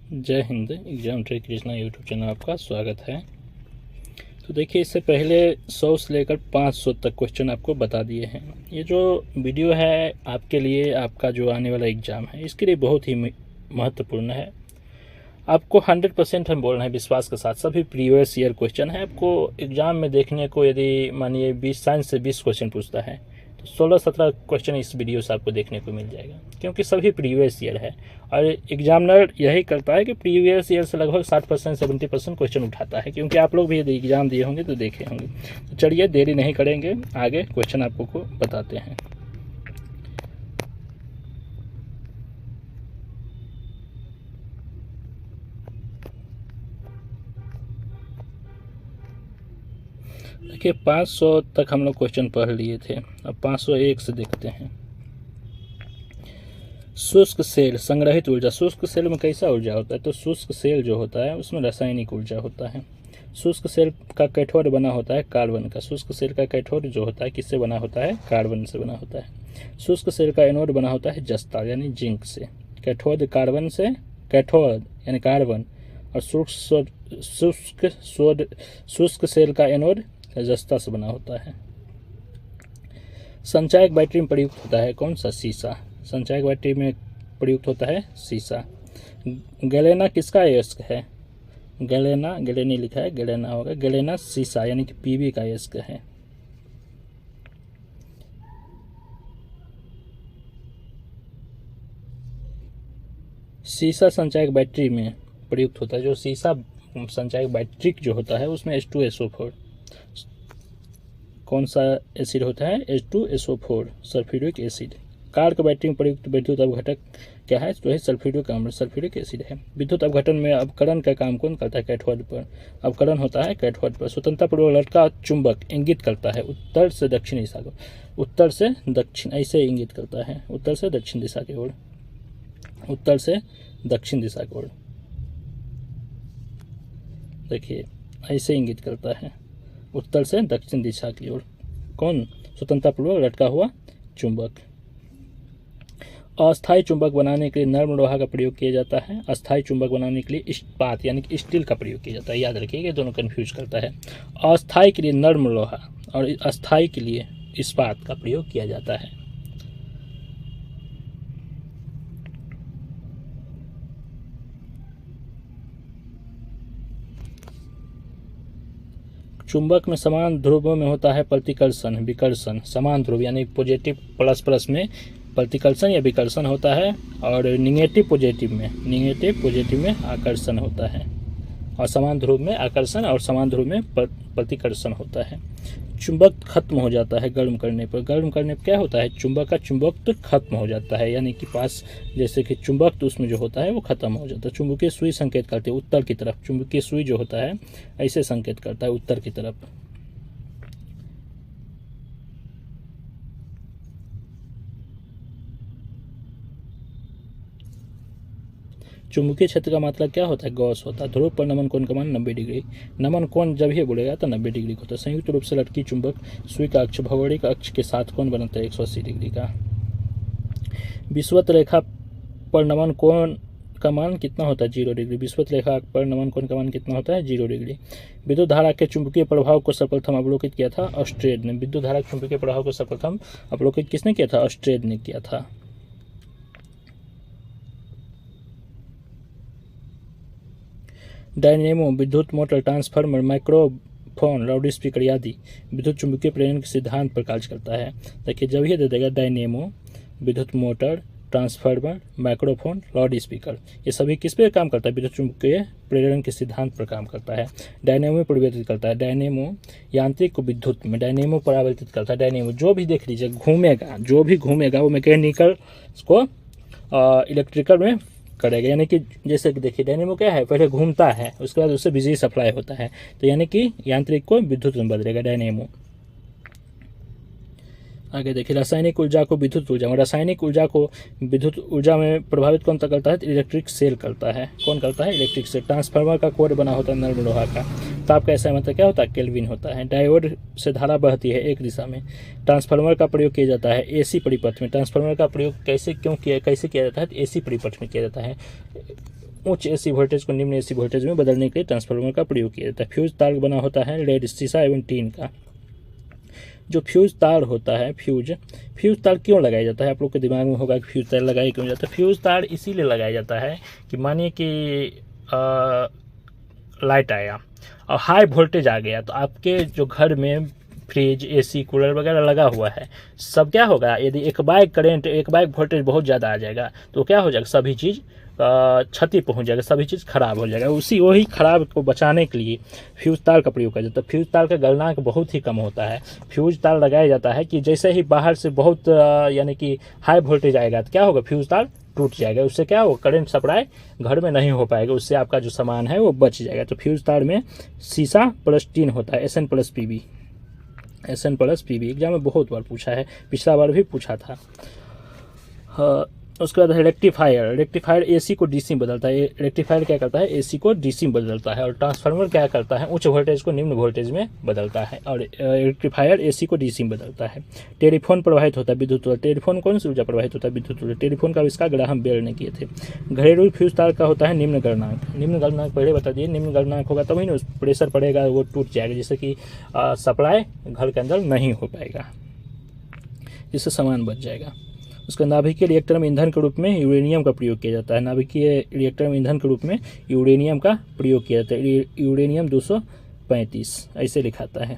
जय Hind. Exam trick Krishna YouTube channel आपका स्वागत है। तो देखिए, इससे पहले 100 से लेकर 500 तक क्वेश्चन आपको बता दिए हैं। ये जो वीडियो है आपके लिए, आपका जो आने वाला एग्ज़ाम है इसके लिए बहुत ही महत्वपूर्ण है। आपको 100% हम बोल रहे हैं विश्वास के साथ, सभी प्रीवियस ईयर क्वेश्चन है आपको एग्ज़ाम में देखने को। यदि मानिए 20 साइंस से 20 क्वेश्चन पूछता है तो 16-17 क्वेश्चन इस वीडियो से आपको देखने को मिल जाएगा, क्योंकि सभी प्रीवियस ईयर है। और एग्जामिनर यही करता है कि प्रीवियस ईयर से लगभग 60% 70% क्वेश्चन उठाता है, क्योंकि आप लोग भी यदि एग्ज़ाम दिए होंगे तो देखे होंगे। तो चलिए देरी नहीं करेंगे, आगे क्वेश्चन आपको बताते हैं। देखिए 500 तक हम लोग क्वेश्चन पढ़ लिए थे, अब 501 से देखते हैं। शुष्क सेल संग्रहित ऊर्जा। शुष्क सेल में कैसा ऊर्जा होता है? तो शुष्क सेल जो होता है उसमें रासायनिक ऊर्जा होता है। शुष्क सेल का कैथोड बना होता है कार्बन का। शुष्क सेल का कैथोड जो होता है किससे बना होता है? कार्बन से बना होता है। शुष्क सेल का एनोड बना होता है जस्ता यानी जिंक से। कैथोड कार्बन से, कैथोड यानी कार्बन, और शुष्क सेल का एनोड जस्ता से बना होता है। संचायक बैटरी में प्रयुक्त होता है कौन सा? सीसा। संचायक बैटरी में प्रयुक्त होता है सीसा। गैलेना किसका अयस्क है? गैलेना, गैलेनी लिखा है, गैलेना होगा। गैलेना सीसा यानी कि पीबी का अयस्क है। सीसा संचायक बैटरी में प्रयुक्त होता है। जो सीसा संचायक बैटरी जो होता है उसमें H2SO4 कौन सा एसिड होता है? H2SO4 sulphuric acid. Cork battery में प्रयुक्त विद्युत अवघटक क्या है? तो है सल्फ्यूरिक अम्ल, सल्फ्यूरिक एसिड है। विद्युत अवघटन में अवकरण का काम कौन करता है? कैथोड पर। अवकरण होता है कैथोड पर। स्वतंत्रतापूर्वक लटका चुंबक इंगित करता है उत्तर से दक्षिण दिशा को। उत्तर से दक्षिण ऐसे इंगित करता है, उत्तर से दक्षिण दिशा की ओर, उत्तर से दक्षिण दिशा की ओर। देखिए ऐसे इंगित करता है उत्तर से दक्षिण दिशा की ओर। कौन? स्वतंत्रतापूर्वक लटका हुआ चुंबक। अस्थायी चुंबक बनाने के लिए नर्म लोहा का प्रयोग किया जाता है। अस्थायी चुंबक बनाने के लिए इस्पात यानी कि स्टील का प्रयोग किया जाता है। याद रखिए, दोनों कंफ्यूज करता है। अस्थायी के लिए नर्म लोहा और अस्थायी के लिए इस्पात का प्रयोग किया जाता है। चुंबक में समान ध्रुवों में होता है प्रतिकर्षण विकर्षण। समान ध्रुव यानी पॉजिटिव प्लस प्लस में प्रतिकर्षण या विकर्षण होता है, और निगेटिव पॉजिटिव में आकर्षण होता है। और समान ध्रुव में आकर्षण और समान ध्रुव में प्रतिकर्षण होता है। चुंबक खत्म हो जाता है गर्म करने पर। गर्म करने पर क्या होता है? चुंबक का चुंबकत्व खत्म हो जाता है, यानी कि पास जैसे कि चुंबक उसमें जो होता है वो खत्म हो जाता है। चुंबकीय सुई संकेत करती है उत्तर की तरफ। चुंबकीय सुई जो होता है ऐसे संकेत करता है उत्तर की तरफ। चुंबकीय क्षेत्र का मात्रा क्या होता है? गॉस होता है। ध्रुव पर नमन कोण का मान 90 डिग्री। नमन कोण जब ही बोलेगा तो 90 डिग्री होता है। संयुक्त रूप से लटकी चुंबक सुई का अक्ष भौगोलिक अक्ष के साथ कोण बनता है 180 डिग्री का। विषुवत रेखा पर नमन कोण का मान कितना होता है? 0 डिग्री। विषुवत रेखा पर नमन कोण का मान कितना होता है? 0 डिग्री। विद्युत धारा के चुंबकीय प्रभाव को सर्वप्रथम अवलोकित किया था ऑस्ट्रेड ने। विद्युत धारा के चुंबकीय प्रभाव को सर्वप्रथम अवलोकित किसने किया था? ऑस्ट्रेड ने किया था। डायनेमो विद्युत motor, transformer, microphone, loud speaker आदि विद्युत चुंबकीय प्रेरण के सिद्धांत पर कार्य करता है। देखिए जब ये दे देगा डायनेमो, विद्युत motor, transformer, microphone, loud speaker, ये सभी किस पे काम करता है? विद्युत चुंबकीय प्रेरण के सिद्धांत पर काम करता है। डायनेमो में परिवर्तित करता है। डायनेमो यांत्रिक को विद्युत में डायनेमो परिवर्तित करता है। डायनेमो जो भी देख लीजिए घूमेगा, जो भी घूमेगा वो मैकेनिकल को इलेक्ट्रिकल में करेगा। यानी कि जैसे कि देखिए डायनेमो क्या है? पहले घूमता है, उसके बाद उससे बिजली सप्लाई होता है, तो यानी कि यांत्रिक को विद्युत में बदलेगा डायनेमो। आगे देखिए रासायनिक ऊर्जा को विद्युत ऊर्जा में। रासायनिक ऊर्जा को विद्युत ऊर्जा में प्रभावित कौन करता है? इलेक्ट्रिक सेल करता है। कौन करता है? Electric cell. ट्रांसफार्मर का कोर बना होता है नर्म लोहा का। ताप का ऐसा मतलब क्या होता है? केल्विन होता है। डायोड से धारा बहती है एक दिशा में। ट्रांसफार्मर का प्रयोग किया जाता है एसी परिपथ में। ट्रांसफार्मर का प्रयोग कैसे किया जाता है? एसी परिपथ में किया जाता है। उच्च एसी वोल्टेज को निम्न एसी वोल्टेज में बदलने के लिए ट्रांसफार्मर का प्रयोग किया जाता है। फ्यूज तार बना होता है लेड, शीशा एवं टीन का। जो फ्यूज तार होता है, फ्यूज तार क्यों लगाया जाता है? आप लोग के दिमाग में होगा कि फ्यूज तार लगाया क्यों जाता है। फ्यूज तार इसीलिए लगाया जाता है कि मानिए कि लाइट आया और हाई वोल्टेज आ गया, तो आपके जो घर में फ्रिज, एसी, कूलर वगैरह लगा हुआ है, सब क्या होगा, यदि एक बाइक वोल्टेज बहुत ज़्यादा आ जाएगा तो क्या हो जाएगा, सभी चीज़ क्षति पहुंच जाएगा, सभी चीज़ खराब हो जाएगा। वही खराब को बचाने के लिए फ्यूज तार का प्रयोग किया जाता है। फ्यूज तार का गलनांक बहुत ही कम होता है। फ्यूज तार लगाया जाता है कि जैसे ही बाहर से बहुत यानी कि हाई वोल्टेज आएगा तो क्या होगा, फ्यूज तार टूट जाएगा। उससे क्या होगा, करंट सप्लाई घर में नहीं हो पाएगा, उससे आपका जो सामान है वो बच जाएगा। तो फ्यूज तार में शीशा प्लस टीन होता है, SN प्लस PB एग्जाम में बहुत बार पूछा है, पिछला बार भी पूछा था। उसके बाद है रेक्टिफायर एसी को डीसी में बदलता है। रेक्टिफायर क्या करता है, एसी को डीसी में बदलता है। और ट्रांसफार्मर क्या करता है, उच्च वोल्टेज को निम्न वोल्टेज में बदलता है। और रेक्टिफायर एसी को डीसी में बदलता है। टेलीफोन प्रवाहित होता है विद्युत ऊर्जा। टेलीफोन कौन सी ऊर्जा प्रवाहित होता है, विद्युत ऊर्जा। टेलीफोन का आविष्कार ग्राहम बेल ने किए थे। घरेलू फ्यूज तार का होता है निम्न गलनांक पहले बता दिए, निम्न गलनांक होगा तभी ना प्रेशर पड़ेगा वो टूट जाएगा, जिससे कि सप्लाई घर के अंदर नहीं हो पाएगा, जिससे सामान बच जाएगा। उसका नाभिकीय रिएक्टर में ईंधन के रूप में यूरेनियम का प्रयोग किया जाता है। नाभिकीय रिएक्टर में ईंधन के रूप में यूरेनियम का प्रयोग किया जाता है। यूरेनियम 235 ऐसे लिखाता है।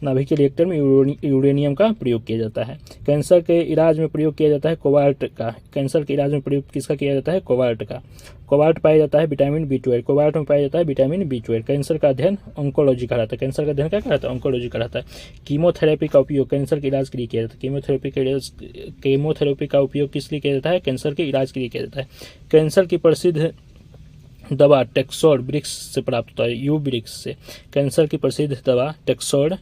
नाभिकीय रिएक्टर में यूरेनियम का प्रयोग किया जाता है। कैंसर के इलाज में प्रयोग किया जाता है कोबाल्ट का। कैंसर के इलाज में प्रयोग किसका किया जाता है, कोबाल्ट का। कोबाल्ट पाया जाता है विटामिन B12। कोबाल्ट में पाया जाता है विटामिन B12। कैंसर का अध्ययन ऑन्कोलॉजी कहलाता है। कैंसर का अध्ययन क्या कहलाता है, ऑन्कोलॉजी कहलाता है। कीमोथेरेपी का उपयोग कैंसर के इलाज के लिए किया जाता है। कीमोथेरेपी का उपयोग किस लिए किया जाता है, कैंसर के इलाज के लिए किया जाता है। कैंसर की प्रसिद्ध दवा टेक्सोड वृक्ष से प्राप्त होता है, यू वृक्ष से। कैंसर की प्रसिद्ध दवा टेक्सोड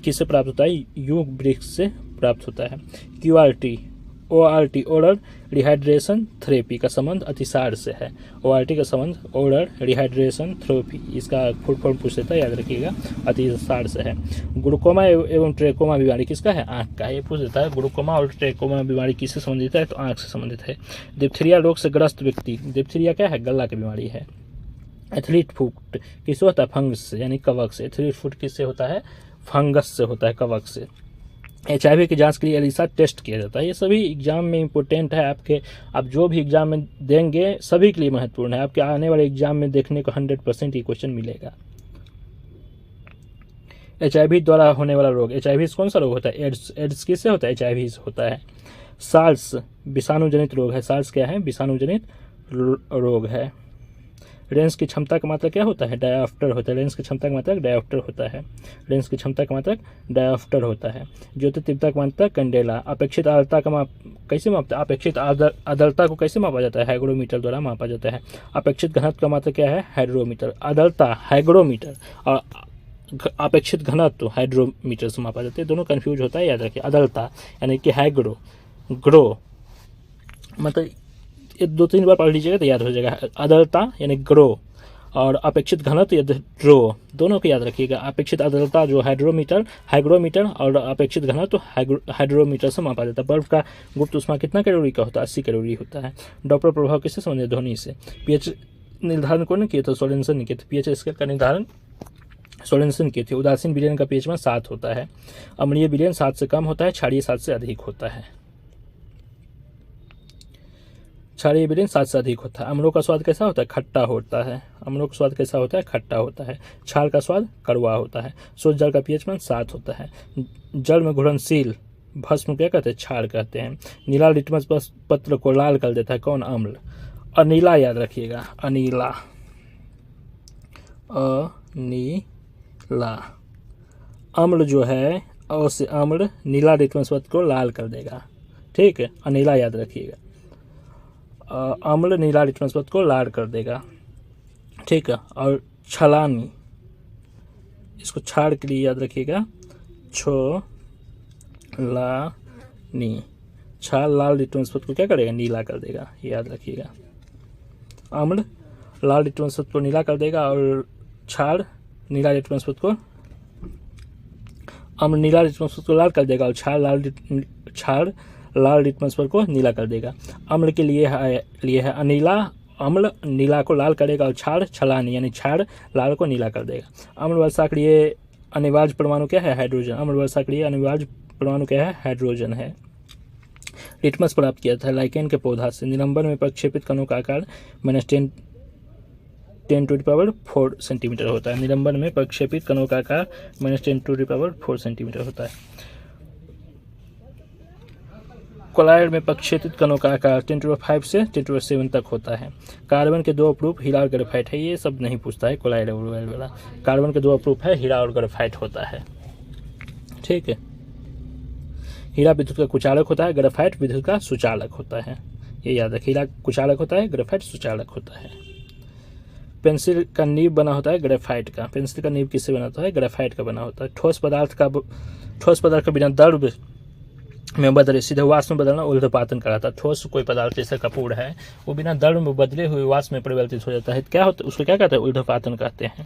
किससे प्राप्त होता है, यू वृक्ष से प्राप्त होता है। ORT ओरल रिहाइड्रेशन थेरेपी का संबंध अतिसार से है। ORT का संबंध ओरल रिहाइड्रेशन थेरेपी, इसका फुल फॉर्म पूछ लेता है, याद रखिएगा, अतिसार से है। ग्लूकोमा एवं ट्रेकोमा बीमारी किसका है, आँख का। ये पूछ देता है ग्लूकोमा और ट्रेकोमा बीमारी किससे संबंधित है, तो आँख से संबंधित है। डिप्थीरिया रोग से ग्रस्त व्यक्ति, डिप्थीरिया क्या है, गला की बीमारी है। एथलीट फुट किससे होता है, फंगस से, यानी कवक से। एथलीट फुट किससे होता है, फंगस से होता है, कवक से। HIV की जांच के लिए एलिसा टेस्ट किया जाता है। ये सभी एग्जाम में इंपॉर्टेंट है आपके, आप जो भी एग्जाम में देंगे सभी के लिए महत्वपूर्ण है। आपके आने वाले एग्जाम में देखने को 100% ही क्वेश्चन मिलेगा। HIV द्वारा होने वाला रोग, HIV कौन सा रोग होता है, एड्स किससे होता है, HIV से होता है। सार्स विषाणुजनित रोग है। सार्स क्या है, विषाणुजनित रोग है। लेंस की क्षमता का मात्रक क्या होता है, डायोप्टर होता है। लेंस की क्षमता का मात्रक डायोप्टर होता है। लेंस की क्षमता का मात्रक डायोप्टर होता है। ज्योति तीव्रता का मात्रक कैंडेला। अपेक्षित आर्द्रता का माप कैसे मापता है, अपेक्षित आर्द्रता को कैसे मापा जाता है, हाइग्रोमीटर द्वारा मापा जाता है। अपेक्षित घनत्व का मात्रक क्या है, हाइड्रोमीटर। आर्द्रता हाइग्रोमीटर और अपेक्षित घनत्व हाइड्रोमीटर से मापा जाता है। दोनों कंफ्यूज होता है, याद रखिए। आर्द्रता यानी कि ग्रो मतलब ये 2-3 बार पढ़ लीजिएगा तो याद हो जाएगा। आर्द्रता यानी ग्रो और अपेक्षित घनत्व या ड्रो, दोनों को याद रखिएगा। अपेक्षित आर्द्रता जो हाइग्रोमीटर और अपेक्षित घनत्व हाइड्रोमीटर से मापा जाता है। बर्फ का गुप्त ऊष्मा कितना कैलोरी का होता है, 80 कैलोरी होता है। डॉपलर प्रभाव किससे संबंधित, ध्वनि से। pH निर्धारण कौन किया था, सोलेंसन ने किया था। pH स्केल का निर्धारण सोलेंसन किए थे। उदासीन विलयन का pH मान 7 होता है। अम्लीय विलयन 7 से कम होता है, क्षारीय 7 से अधिक होता है। क्षारीय विलयन 7 से अधिक होता है। अम्लों का स्वाद कैसा होता है, खट्टा होता है। अम्लों का स्वाद कैसा होता है, खट्टा होता है। क्षार का स्वाद कड़वा होता है। शुद्ध जल का pH मान 7 होता है। जल में घुलनशील भस्म क्या कहते हैं, क्षार कहते हैं। नीला लिटमस पत्र को लाल कर देता है, कौन, अम्ल। अनीला याद रखिएगा, अनीला अम्ल जो है और अम्ल नीला लिटमस पत्र को लाल कर देगा, ठीक है। अनीला याद रखिएगा, अम्ल नीला लिटमस पत्र को लाल कर देगा, ठीक है। और छलानी, इसको क्षार के लिए याद रखिएगा, छलानी। छाल लाल लिटमस पत्र को क्या करेगा, नीला कर देगा, याद रखिएगा। अम्ल लाल लिटमस पत्र को नीला कर देगा और क्षार नीला लिटमस पत्र को, अम्ल नीला लिटमस पत्र को लाल कर देगा और क्षार लाल लिटमस पत्र को नीला कर देगा। अम्ल के लिए है अनीला अम्ल नीला को लाल करेगा और क्षार छलानी यानी क्षार लाल को नीला कर देगा। अम्ल वर्षा के लिए अनिवार्य परमाणु क्या है? हाइड्रोजन। अम्ल वर्षा के लिए अनिवार्य परमाणु क्या है? हाइड्रोजन है। लिटमस प्राप्त किया था लाइकेन के पौधा से। निलंबन में प्रक्षेपित कणों का आकार -10⁴ सेंटीमीटर होता है। निलंबन में प्रक्षेपित कणों का आकार -10⁴ सेंटीमीटर होता है। कोलाइड में प्रक्षेपित कणों का आकार 10⁵ से 10⁷ तक होता है। कार्बन के दो अपरूप हीरा और ग्रेफाइट है। ये सब नहीं पूछता है कोलाइड वाला। कार्बन के दो अपरूप है हीरा और ग्रेफाइट होता है। ठीक है, हीरा विद्युत का कुचालक होता है, ग्रेफाइट विद्युत का सुचालक होता है। ये याद रखिए, हीरा कुचालक होता है, ग्रेफाइट सुचालक होता है। पेंसिल का नीब बना होता है ग्रेफाइट का। पेंसिल का नीब किससे बना होता है? ग्रेफाइट का बना होता है। ठोस पदार्थ का बिना द्रव में बदले सीधे वाष्प में बदलना ऊर्ध्वपातन कराता है। ठोस कोई पदार्थ जैसे कपूर है वो बिना द्रव में बदले हुए वाष्प में परिवर्तित हो जाता है। क्या होता है? उसको क्या कहते हैं? ऊर्ध्वपातन कहते हैं।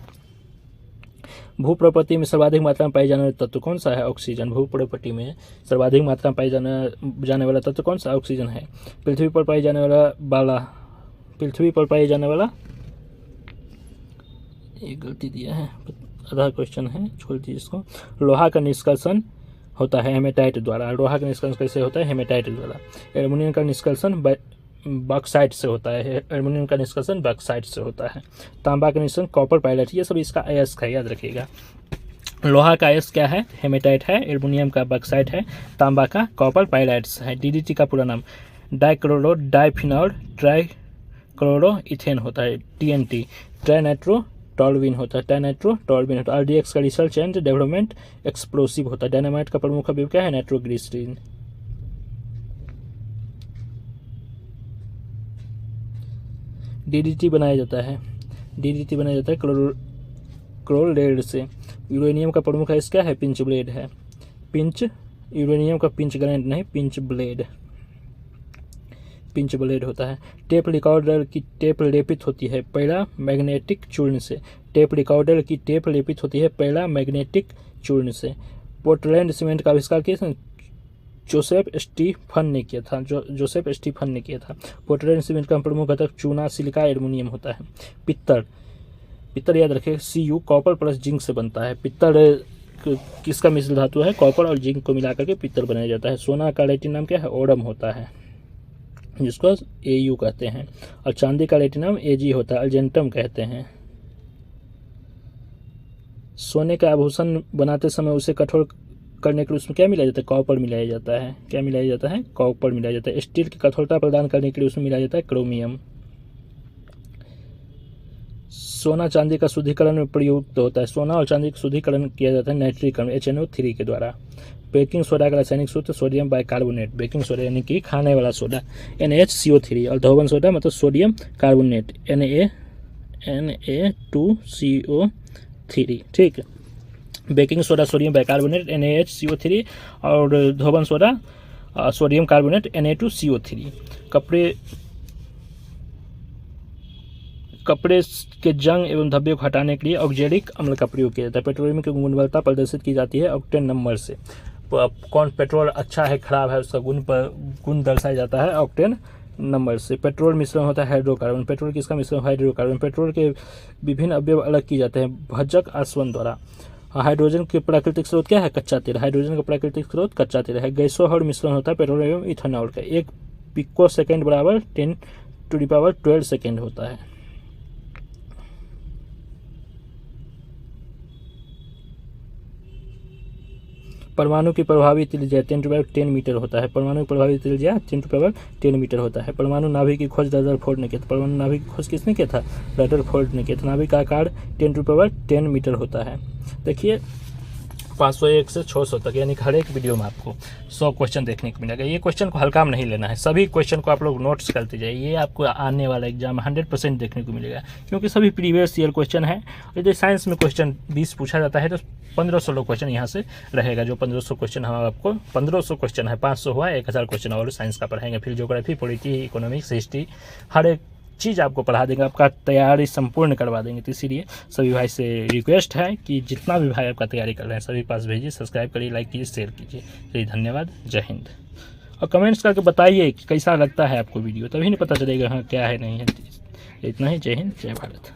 भूप्रपति में सर्वाधिक मात्रा में पाई जाने वाला तत्व कौन सा है? ऑक्सीजन। भूप्रपति में सर्वाधिक मात्रा में पाई जाने वाला तत्व कौन सा? ऑक्सीजन है। पृथ्वी पर पाई जाने वाला ये गलती दिया है, आधा क्वेश्चन है, छोड़ दीजिए इसको। लोहा का निष्कर्षण होता है हेमेटाइट द्वारा। लोहा का निष्कर्षण कैसे होता है? हेमेटाइट द्वारा। एल्युमिनियम का निष्कर्षण बॉक्साइट से होता है। एल्युमिनियम का निष्कर्षण बॉक्साइट से होता है। तांबा का निष्कर्षण कॉपर पाइलेट। ये सब इसका अयस्क है, याद रखिएगा। लोहा का अयस्क क्या है? हेमेटाइट है। एल्युमिनियम का बॉक्साइट है। तांबा का कॉपर पाइलेट्स है। डीडीटी का पूरा नाम डाइक्लोरो डाइफिनॉल ट्राइक्लोरो इथेन होता है। टीएनटी ट्राइनाइट्रो टॉल्विन होता है। टाइनाइट्रो टॉल्विन होता है। आरडीएक्स का रिसर्च एंड डेवलपमेंट एक्सप्लोसिव होता है। डायनामाइट का प्रमुख अवयव क्या है? नाइट्रोग्लिसरीन। डीडीटी बनाया जाता है क्लोरेड से। यूरेनियम का प्रमुख अयस्क क्या है? पिंच ब्लेड है। यूरेनियम का पिंच ग्रेनेड नहीं, पिंच ब्लेड होता है। टेप रिकॉर्डर की टेप लेपित होती है पैरा मैग्नेटिक चूर्ण से। टेप रिकॉर्डर की टेप लेपित होती है पैरा मैग्नेटिक चूर्ण से। पोर्टलैंड सीमेंट का आविष्कार किसने? जोसेफ स्टीफन ने किया था। पोर्टलैंड सीमेंट का प्रमुख घटक चूना, सिलिका, एल्युमिनियम होता है। पित्तल याद रखिए Cu कॉपर प्लस जिंक से बनता है। पित्तल किसका मिश्र धातु है? कॉपर और जिंक को मिलाकर के पित्तल बनाया जाता है। सोना का लैटिन नाम क्या है? ओडम होता है, जिसको Au कहते हैं। और चांदी का लैटिन नाम Ag होता है, अर्जेंटम कहते हैं। सोने का आभूषण बनाते समय उसे कठोर करने के लिए उसमें क्या मिलाया जाता है? कॉपर मिलाया जाता है। क्या मिलाया जाता है? कॉपर मिलाया जाता है। स्टील की कठोरता प्रदान करने के लिए उसमें मिलाया जाता है क्रोमियम। सोना चांदी का शुद्धिकरण में प्रयुक्त होता है। सोना और चांदी का शुद्धिकरण किया जाता है नाइट्रीकरण HNO3 के द्वारा। बेकिंग सोडा का रासायनिक सूत्र सोडियम बाइकार्बोनेट। बेकिंग सोडा यानी कि खाने वाला सोडा NaHCO3 और धोवन सोडा मतलब सोडियम कार्बोनेट Na2CO3। ठीक है, baking soda sodium bicarbonate NaHCO3 और धोवन सोडा सोडियम कार्बोनेट Na2CO3। कपड़े के जंग एवं धब्बे को हटाने के लिए ऑक्जेलिक अम्ल का प्रयोग किया जाता है। पेट्रोलियम की गुणवत्ता प्रदर्शित की जाती है ऑक्टेन नंबर से। कौन पेट्रोल अच्छा है खराब है उसका गुण दर्शाया जाता है ऑक्टेन नंबर से। पेट्रोल मिश्रण होता है हाइड्रोकार्बन। पेट्रोल किसका मिश्रण? हाइड्रोकार्बन। पेट्रोल के विभिन्न अवयव अलग किए जाते हैं भज्जक आसवन द्वारा। हाइड्रोजन के प्राकृतिक स्रोत क्या है? कच्चा तेल। हाइड्रोजन का प्राकृतिक स्रोत कच्चा तेल है। गैसों और मिश्रण होता है पेट्रोल एवं इथेनॉल का। 1 पिको सेकेंड बराबर 10⁻12 सेकेंड होता है। परमाणु की प्रभावी त्रिज्या 10⁻10 मीटर होता है। परमाणु की प्रभावी त्रिज्या 10⁻10 मीटर होता है। परमाणु नाभिक की खोज रदरफोर्ड ने की थी। परमाणु नाभिक की खोज किसने किया था? रदरफोर्ड ने किया था। नाभिक का आकार 10⁻10 मीटर होता है। देखिए 501 से 600 तक यानी हर एक वीडियो में आपको 100 क्वेश्चन देखने को मिलेगा। ये क्वेश्चन को हल्का में नहीं लेना है, सभी क्वेश्चन को आप लोग नोट्स करते जाइए। ये आपको आने वाला एग्जाम 100% देखने को मिलेगा, क्योंकि सभी प्रीवियस ईयर क्वेश्चन है। यदि साइंस में क्वेश्चन 20 पूछा जाता है तो 1500 क्वेश्चन यहाँ से रहेगा। जो 1500 क्वेश्चन हम आपको 1500 क्वेश्चन है, 500 हुआ 1000 क्वेश्चन और साइंस का पढ़ाएंगे। फिर ज्योग्राफी, पॉलिटी, इकोनॉमिक्स, हिस्ट्री, हर एक चीज़ आपको पढ़ा देंगे, आपका तैयारी संपूर्ण करवा देंगे। तो इसीलिए सभी भाई से रिक्वेस्ट है कि जितना भी भाई आपका तैयारी कर रहे हैं सभी पास भेजिए, सब्सक्राइब करिए, लाइक कीजिए, शेयर कीजिए। चलिए धन्यवाद, जय हिंद। और कमेंट्स करके बताइए कि कैसा लगता है आपको वीडियो, तभी नहीं पता चलेगा हाँ क्या है नहीं है। इतना ही। जय हिंद, जय भारत।